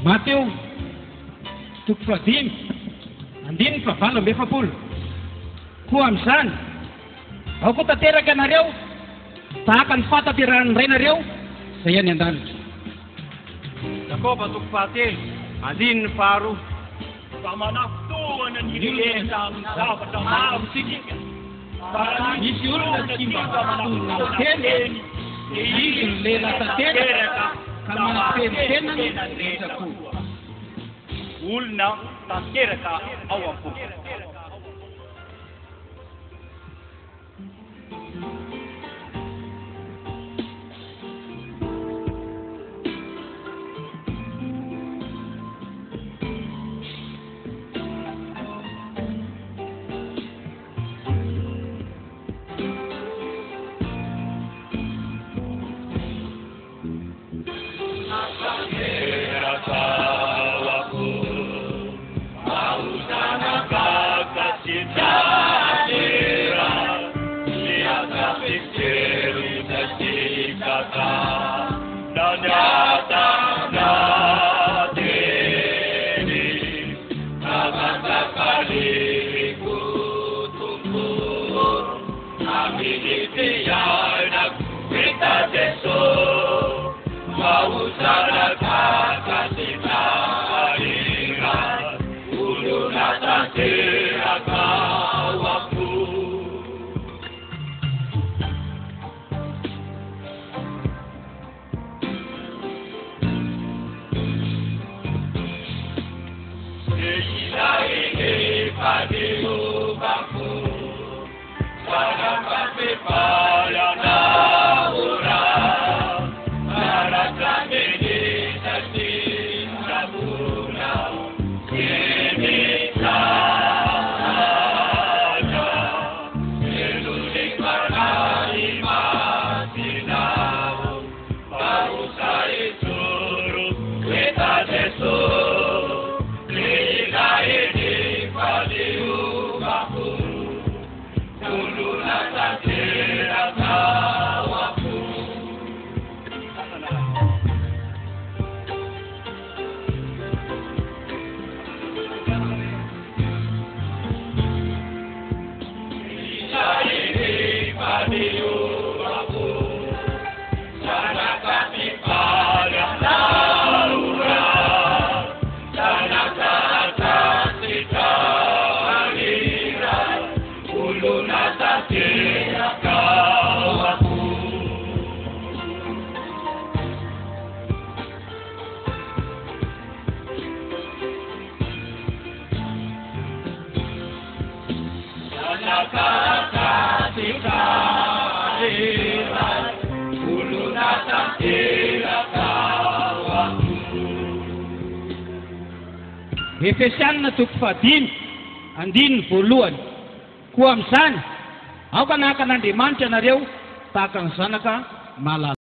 Mateo toko fahadimy andiny fahavalo amby efapolo. Koa amin'izany ao koa tanteraka anareo tahaka ny fatateran'ny rainareo izay any an-danitra. Jakoba toko fahatelo andiny ny faharoa. Fa manafitohana ny rehetra amin'ny zavatra maro sika. Misy olona tsy mba manafitohana teny dia izy ny lela tanteraka ka manafenitena ny rehetrakoa. Olona tanteraka ao am-po. Efesianina toko fahadimy andiny ny voalohany. Koa amin'izany aoka nahaka an'Andriamanitra ianareo tahaka ny zanaka malala.